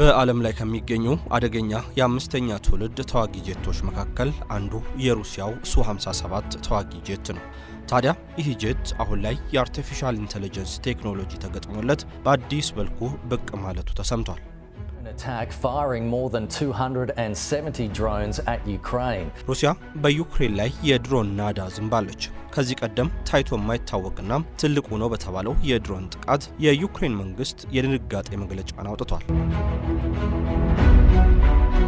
በዓለም ላይ ከሚገኙ አደገኛ የአምስተኛ ትውልድ ተዋጊ ጄቶች መካከል አንዱ የሩሲያው ሱ-57 ተዋጊ ጄት ነው። ታዲያ ይህ ጄት አሁን ላይ የአርቲፊሻል ኢንተለጀንስ ቴክኖሎጂ ተገጥሞለት በአዲስ መልኩ ብቅ ማለቱ ተሰምቷል። attack firing more than 270 drones at Ukraine. ሩሲያ በዩክሬን ላይ የድሮን ናዳ ዝንባለች። ከዚህ ቀደም ታይቶ የማይታወቅና ትልቁ ነው በተባለው የድሮን ጥቃት የዩክሬን መንግስት የድንጋጤ መግለጫን አውጥቷል።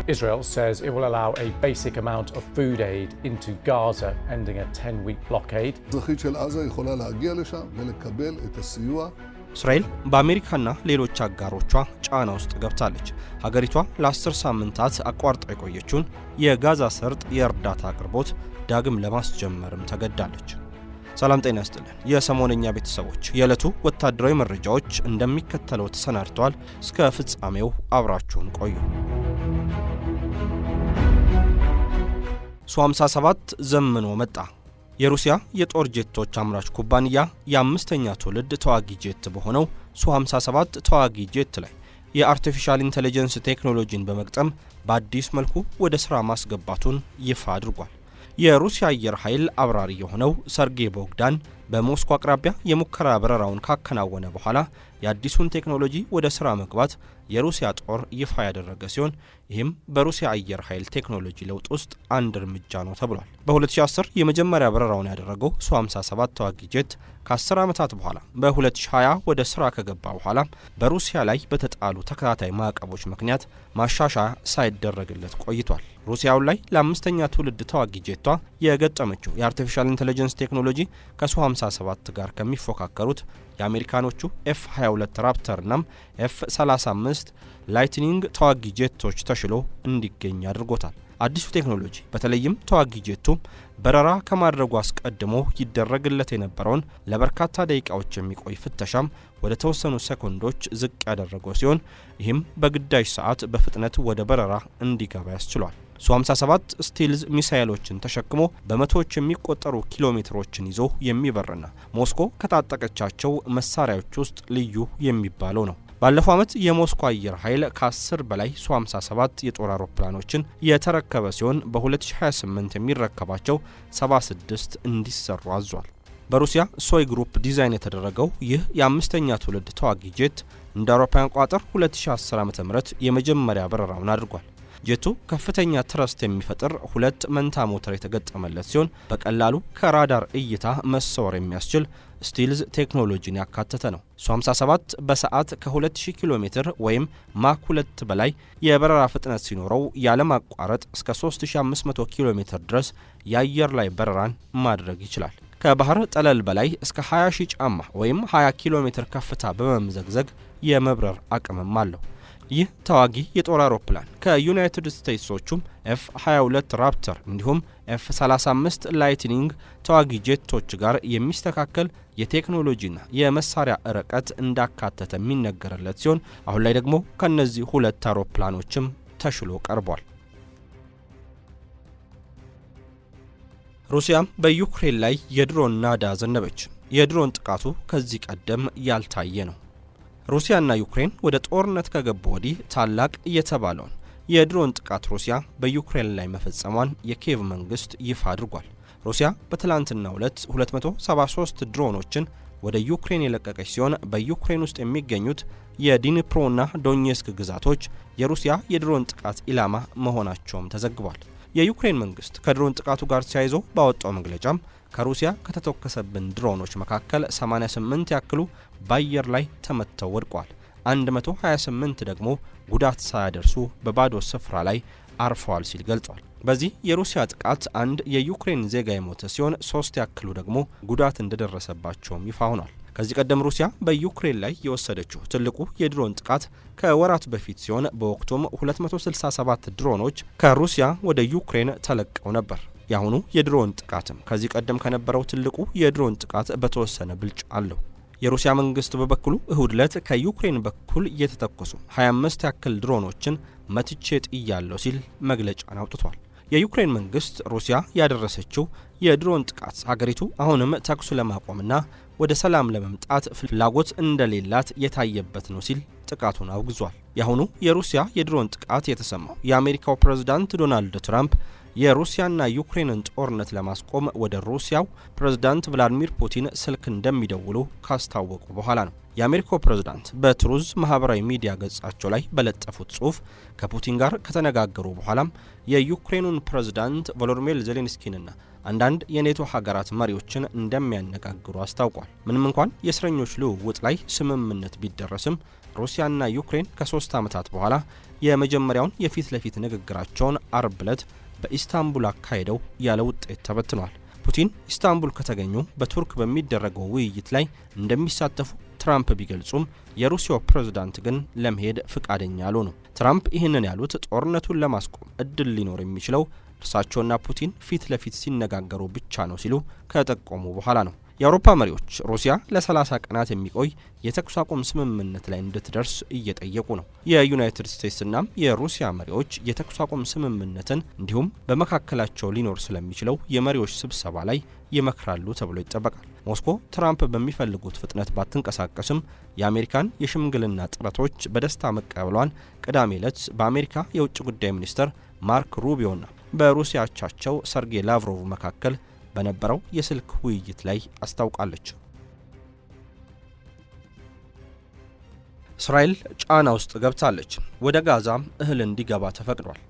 Israel says it will allow a basic amount of food aid into Gaza, ending a 10-week blockade. እስራኤል በአሜሪካና ሌሎች አጋሮቿ ጫና ውስጥ ገብታለች። ሀገሪቷ ለ10 ሳምንታት አቋርጣ የቆየችውን የጋዛ ሰርጥ የእርዳታ አቅርቦት ዳግም ለማስጀመርም ተገዳለች። ሰላም ጤና ይስጥልን የሰሞነኛ ቤተሰቦች፣ የዕለቱ ወታደራዊ መረጃዎች እንደሚከተለው ተሰናድተዋል። እስከ ፍጻሜው አብራችሁን ቆዩ። ሱ-57 ዘምኖ መጣ። የሩሲያ የጦር ጄቶች አምራች ኩባንያ የአምስተኛ ትውልድ ተዋጊ ጄት በሆነው ሱ-57 ተዋጊ ጄት ላይ የአርቲፊሻል ኢንተለጀንስ ቴክኖሎጂን በመግጠም በአዲስ መልኩ ወደ ሥራ ማስገባቱን ይፋ አድርጓል። የሩሲያ አየር ኃይል አብራሪ የሆነው ሰርጌይ ቦግዳን በሞስኮ አቅራቢያ የሙከራ በረራውን ካከናወነ በኋላ የአዲሱን ቴክኖሎጂ ወደ ሥራ መግባት የሩሲያ ጦር ይፋ ያደረገ ሲሆን ይህም በሩሲያ አየር ኃይል ቴክኖሎጂ ለውጥ ውስጥ አንድ እርምጃ ነው ተብሏል። በ2010 የመጀመሪያ በረራውን ያደረገው ሱ-57 ተዋጊ ጄት ከ10 ዓመታት በኋላ በ2020 ወደ ሥራ ከገባ በኋላ በሩሲያ ላይ በተጣሉ ተከታታይ ማዕቀቦች ምክንያት ማሻሻያ ሳይደረግለት ቆይቷል። ሩሲያው ላይ ለአምስተኛ ትውልድ ተዋጊ ጄቷ የገጠመችው የአርቲፊሻል ኢንተለጀንስ ቴክኖሎጂ ከሱ-57 ጋር ከሚፎካከሩት የአሜሪካኖቹ F-22 ራፕተርና F-35 ላይትኒንግ ተዋጊ ጄቶች ተሽሎ እንዲገኝ አድርጎታል። አዲሱ ቴክኖሎጂ በተለይም ተዋጊ ጄቱ በረራ ከማድረጉ አስቀድሞ ይደረግለት የነበረውን ለበርካታ ደቂቃዎች የሚቆይ ፍተሻም ወደ ተወሰኑ ሰኮንዶች ዝቅ ያደረገው ሲሆን ይህም በግዳጅ ሰዓት በፍጥነት ወደ በረራ እንዲገባ ያስችሏል። ሱ-57 ስቲልዝ ሚሳኤሎችን ተሸክሞ በመቶዎች የሚቆጠሩ ኪሎሜትሮችን ይዞ የሚበርና ሞስኮ ከታጠቀቻቸው መሳሪያዎች ውስጥ ልዩ የሚባለው ነው። ባለፈው ዓመት የሞስኮ አየር ኃይል ከ10 በላይ ሱ-57 የጦር አውሮፕላኖችን የተረከበ ሲሆን በ2028 የሚረከባቸው 76 እንዲሰሩ አዟል። በሩሲያ ሶይ ግሩፕ ዲዛይን የተደረገው ይህ የአምስተኛ ትውልድ ተዋጊ ጄት እንደ አውሮፓውያን አቆጣጠር 2010 ዓ.ም የመጀመሪያ በረራውን አድርጓል። ጄቱ ከፍተኛ ትረስት የሚፈጥር ሁለት መንታ ሞተር የተገጠመለት ሲሆን በቀላሉ ከራዳር እይታ መሰወር የሚያስችል ስቲልዝ ቴክኖሎጂን ያካተተ ነው። ሱ-57 በሰዓት ከ2000 ኪሎ ሜትር ወይም ማክ 2 በላይ የበረራ ፍጥነት ሲኖረው ያለማቋረጥ እስከ 3500 ኪሎ ሜትር ድረስ የአየር ላይ በረራን ማድረግ ይችላል። ከባህር ጠለል በላይ እስከ 20000 ጫማ ወይም 20 ኪሎ ሜትር ከፍታ በመምዘግዘግ የመብረር አቅምም አለው። ይህ ተዋጊ የጦር አውሮፕላን ከዩናይትድ ስቴትሶቹም F-22 ራፕተር እንዲሁም F-35 ላይትኒንግ ተዋጊ ጄቶች ጋር የሚስተካከል የቴክኖሎጂና የመሳሪያ ርቀት እንዳካተተ የሚነገርለት ሲሆን አሁን ላይ ደግሞ ከነዚህ ሁለት አውሮፕላኖችም ተሽሎ ቀርቧል። ሩሲያም በዩክሬን ላይ የድሮን ናዳ ዘነበች። የድሮን ጥቃቱ ከዚህ ቀደም ያልታየ ነው። ሩሲያና ዩክሬን ወደ ጦርነት ከገቡ ወዲህ ታላቅ የተባለውን የድሮን ጥቃት ሩሲያ በዩክሬን ላይ መፈጸሟን የኪየቭ መንግስት ይፋ አድርጓል። ሩሲያ በትላንትናው ዕለት 273 ድሮኖችን ወደ ዩክሬን የለቀቀች ሲሆን በዩክሬን ውስጥ የሚገኙት የዲኒፕሮና ዶኔትስክ ግዛቶች የሩሲያ የድሮን ጥቃት ኢላማ መሆናቸውም ተዘግቧል። የዩክሬን መንግስት ከድሮን ጥቃቱ ጋር ተያይዞ ባወጣው መግለጫም ከሩሲያ ከተተኮሰብን ድሮኖች መካከል 88 ያክሉ በአየር ላይ ተመተው ወድቀዋል። 128 ደግሞ ጉዳት ሳያደርሱ በባዶ ስፍራ ላይ አርፈዋል ሲል ገልጿል። በዚህ የሩሲያ ጥቃት አንድ የዩክሬን ዜጋ የሞተ ሲሆን 3 ያክሉ ደግሞ ጉዳት እንደደረሰባቸውም ይፋ ሆኗል። ከዚህ ቀደም ሩሲያ በዩክሬን ላይ የወሰደችው ትልቁ የድሮን ጥቃት ከወራት በፊት ሲሆን በወቅቱም 267 ድሮኖች ከሩሲያ ወደ ዩክሬን ተለቀው ነበር። የአሁኑ የድሮን ጥቃትም ከዚህ ቀደም ከነበረው ትልቁ የድሮን ጥቃት በተወሰነ ብልጫ አለው። የሩሲያ መንግስት በበኩሉ እሁድ ዕለት ከዩክሬን በኩል የተተኮሱ 25 ያክል ድሮኖችን መትቼ ጥያለሁ ሲል መግለጫን አውጥቷል። የዩክሬን መንግስት ሩሲያ ያደረሰችው የድሮን ጥቃት ሀገሪቱ አሁንም ተኩስ ለማቆምና ወደ ሰላም ለመምጣት ፍላጎት እንደሌላት የታየበት ነው ሲል ጥቃቱን አውግዟል። የአሁኑ የሩሲያ የድሮን ጥቃት የተሰማው የአሜሪካው ፕሬዝዳንት ዶናልድ ትራምፕ የሩሲያና ዩክሬንን ጦርነት ለማስቆም ወደ ሩሲያው ፕሬዝዳንት ቭላዲሚር ፑቲን ስልክ እንደሚደውሉ ካስታወቁ በኋላ ነው። የአሜሪካው ፕሬዝዳንት በትሩዝ ማህበራዊ ሚዲያ ገጻቸው ላይ በለጠፉት ጽሑፍ ከፑቲን ጋር ከተነጋገሩ በኋላም የዩክሬኑን ፕሬዝዳንት ቮሎዲሚር ዜሌንስኪንና አንዳንድ የኔቶ ሀገራት መሪዎችን እንደሚያነጋግሩ አስታውቋል። ምንም እንኳን የእስረኞች ልውውጥ ላይ ስምምነት ቢደረስም ሩሲያና ዩክሬን ከ3 ዓመታት በኋላ የመጀመሪያውን የፊት ለፊት ንግግራቸውን አርብ ዕለት በኢስታንቡል አካሄደው ያለ ውጤት ተበትኗል። ፑቲን ኢስታንቡል ከተገኙ በቱርክ በሚደረገው ውይይት ላይ እንደሚሳተፉ ትራምፕ ቢገልጹም የሩሲያው ፕሬዝዳንት ግን ለመሄድ ፍቃደኛ አልሆኑም። ትራምፕ ይህንን ያሉት ጦርነቱን ለማስቆም እድል ሊኖር የሚችለው እርሳቸውና ፑቲን ፊት ለፊት ሲነጋገሩ ብቻ ነው ሲሉ ከጠቆሙ በኋላ ነው። የአውሮፓ መሪዎች ሩሲያ ለ30 ቀናት የሚቆይ የተኩስ አቁም ስምምነት ላይ እንድትደርስ እየጠየቁ ነው። የዩናይትድ ስቴትስና የሩሲያ መሪዎች የተኩስ አቁም ስምምነትን እንዲሁም በመካከላቸው ሊኖር ስለሚችለው የመሪዎች ስብሰባ ላይ ይመክራሉ ተብሎ ይጠበቃል። ሞስኮ ትራምፕ በሚፈልጉት ፍጥነት ባትንቀሳቀስም የአሜሪካን የሽምግልና ጥረቶች በደስታ መቀበሏን ቅዳሜ ዕለት በአሜሪካ የውጭ ጉዳይ ሚኒስትር ማርክ ሩቢዮና በሩሲያ አቻቸው ሰርጌይ ላቭሮቭ መካከል በነበረው የስልክ ውይይት ላይ አስታውቃለች። እስራኤል ጫና ውስጥ ገብታለች። ወደ ጋዛም እህል እንዲገባ ተፈቅዷል።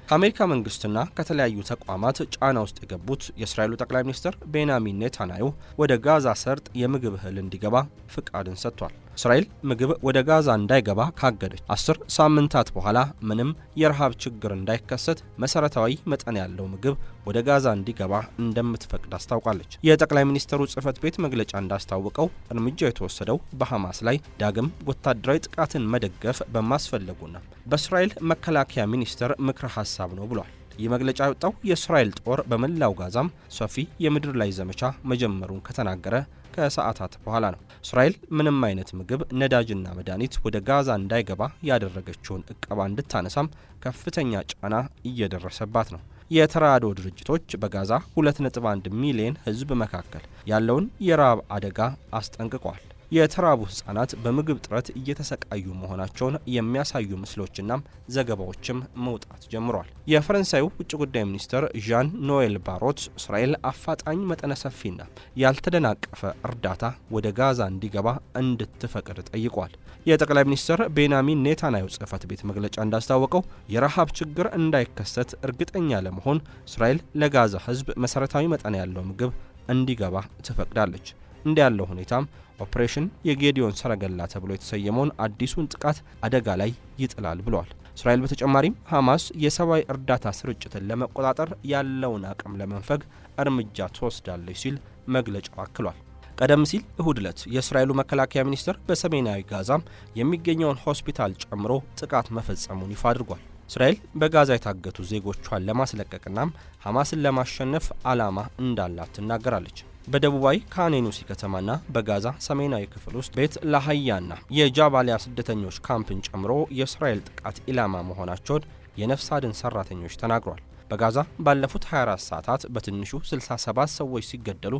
ከአሜሪካ መንግስትና ከተለያዩ ተቋማት ጫና ውስጥ የገቡት የእስራኤሉ ጠቅላይ ሚኒስትር ቤንያሚን ኔታንያሁ ወደ ጋዛ ሰርጥ የምግብ እህል እንዲገባ ፍቃድን ሰጥቷል። እስራኤል ምግብ ወደ ጋዛ እንዳይገባ ካገደች 10 ሳምንታት በኋላ ምንም የረሃብ ችግር እንዳይከሰት መሰረታዊ መጠን ያለው ምግብ ወደ ጋዛ እንዲገባ እንደምትፈቅድ አስታውቃለች። የጠቅላይ ሚኒስትሩ ጽህፈት ቤት መግለጫ እንዳስታወቀው እርምጃው የተወሰደው በሐማስ ላይ ዳግም ወታደራዊ ጥቃትን መደገፍ በማስፈለጉና በእስራኤል መከላከያ ሚኒስቴር ምክረ ሀሳብ ነው ብሏል። ይህ መግለጫ የወጣው የእስራኤል ጦር በመላው ጋዛም ሰፊ የምድር ላይ ዘመቻ መጀመሩን ከተናገረ ከሰዓታት በኋላ ነው። እስራኤል ምንም አይነት ምግብ፣ ነዳጅና መድኃኒት ወደ ጋዛ እንዳይገባ ያደረገችውን እቀባ እንድታነሳም ከፍተኛ ጫና እየደረሰባት ነው። የተራድኦ ድርጅቶች በጋዛ 2.1 ሚሊዮን ሕዝብ መካከል ያለውን የረሃብ አደጋ አስጠንቅቀዋል። የተራቡ ህጻናት በምግብ ጥረት እየተሰቃዩ መሆናቸውን የሚያሳዩ ምስሎችና ዘገባዎችም መውጣት ጀምሯል። የፈረንሳዩ ውጭ ጉዳይ ሚኒስትር ዣን ኖኤል ባሮት እስራኤል አፋጣኝ መጠነ ሰፊና ያልተደናቀፈ እርዳታ ወደ ጋዛ እንዲገባ እንድትፈቅድ ጠይቋል። የጠቅላይ ሚኒስትር ቤንያሚን ኔታንያሁ ጽህፈት ቤት መግለጫ እንዳስታወቀው የረሃብ ችግር እንዳይከሰት እርግጠኛ ለመሆን እስራኤል ለጋዛ ህዝብ መሰረታዊ መጠን ያለው ምግብ እንዲገባ ትፈቅዳለች። እንዲህ ያለው ሁኔታም ኦፕሬሽን የጌዲዮን ሰረገላ ተብሎ የተሰየመውን አዲሱን ጥቃት አደጋ ላይ ይጥላል ብለዋል። እስራኤል በተጨማሪም ሐማስ የሰብአዊ እርዳታ ስርጭትን ለመቆጣጠር ያለውን አቅም ለመንፈግ እርምጃ ትወስዳለች ሲል መግለጫው አክሏል። ቀደም ሲል እሁድ ዕለት የእስራኤሉ መከላከያ ሚኒስቴር በሰሜናዊ ጋዛም የሚገኘውን ሆስፒታል ጨምሮ ጥቃት መፈጸሙን ይፋ አድርጓል። እስራኤል በጋዛ የታገቱ ዜጎቿን ለማስለቀቅናም ሐማስን ለማሸነፍ ዓላማ እንዳላት ትናገራለች። በደቡባዊ ካን ዩኒስ ከተማና በጋዛ ሰሜናዊ ክፍል ውስጥ ቤት ላህያና የጃባሊያ ስደተኞች ካምፕን ጨምሮ የእስራኤል ጥቃት ኢላማ መሆናቸውን የነፍስ አድን ሰራተኞች ተናግሯል። በጋዛ ባለፉት 24 ሰዓታት በትንሹ 67 ሰዎች ሲገደሉ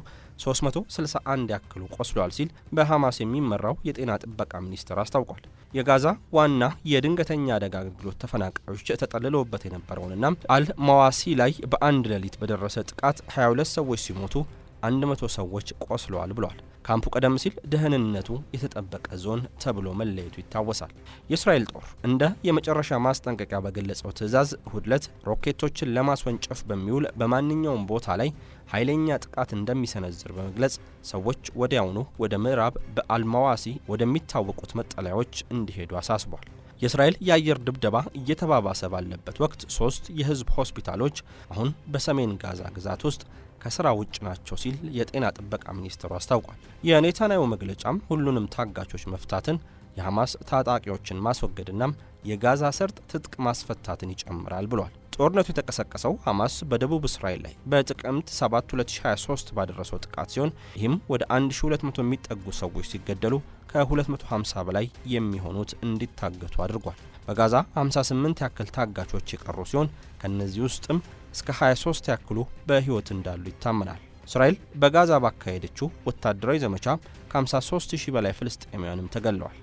361 ያክሉ ቆስሏል ሲል በሐማስ የሚመራው የጤና ጥበቃ ሚኒስቴር አስታውቋል። የጋዛ ዋና የድንገተኛ አደጋ አገልግሎት ተፈናቃዮች ተጠልለውበት የነበረውንና አል-ማዋሲ ላይ በአንድ ሌሊት በደረሰ ጥቃት 22 ሰዎች ሲሞቱ 100 ሰዎች ቆስለዋል ብሏል። ካምፑ ቀደም ሲል ደህንነቱ የተጠበቀ ዞን ተብሎ መለየቱ ይታወሳል። የእስራኤል ጦር እንደ የመጨረሻ ማስጠንቀቂያ በገለጸው ትዕዛዝ እሁድ ዕለት ሮኬቶችን ለማስወንጨፍ በሚውል በማንኛውም ቦታ ላይ ኃይለኛ ጥቃት እንደሚሰነዝር በመግለጽ ሰዎች ወዲያውኑ ወደ ምዕራብ በአልማዋሲ ወደሚታወቁት መጠለያዎች እንዲሄዱ አሳስቧል። የእስራኤል የአየር ድብደባ እየተባባሰ ባለበት ወቅት 3 የህዝብ ሆስፒታሎች አሁን በሰሜን ጋዛ ግዛት ውስጥ ከስራ ውጭ ናቸው ሲል የጤና ጥበቃ ሚኒስትሩ አስታውቋል። የኔታንያሁ መግለጫም ሁሉንም ታጋቾች መፍታትን፣ የሐማስ ታጣቂዎችን ማስወገድና የጋዛ ሰርጥ ትጥቅ ማስፈታትን ይጨምራል ብሏል። ጦርነቱ የተቀሰቀሰው ሐማስ በደቡብ እስራኤል ላይ በጥቅምት 7 2023 ባደረሰው ጥቃት ሲሆን ይህም ወደ 1200 የሚጠጉ ሰዎች ሲገደሉ ከ250 በላይ የሚሆኑት እንዲታገቱ አድርጓል። በጋዛ 58 ያክል ታጋቾች የቀሩ ሲሆን ከነዚህ ውስጥም እስከ 23 ያክሉ በህይወት እንዳሉ ይታመናል። እስራኤል በጋዛ ባካሄደችው ወታደራዊ ዘመቻ ከ53000 በላይ ፍልስጤማውያንም ተገለዋል።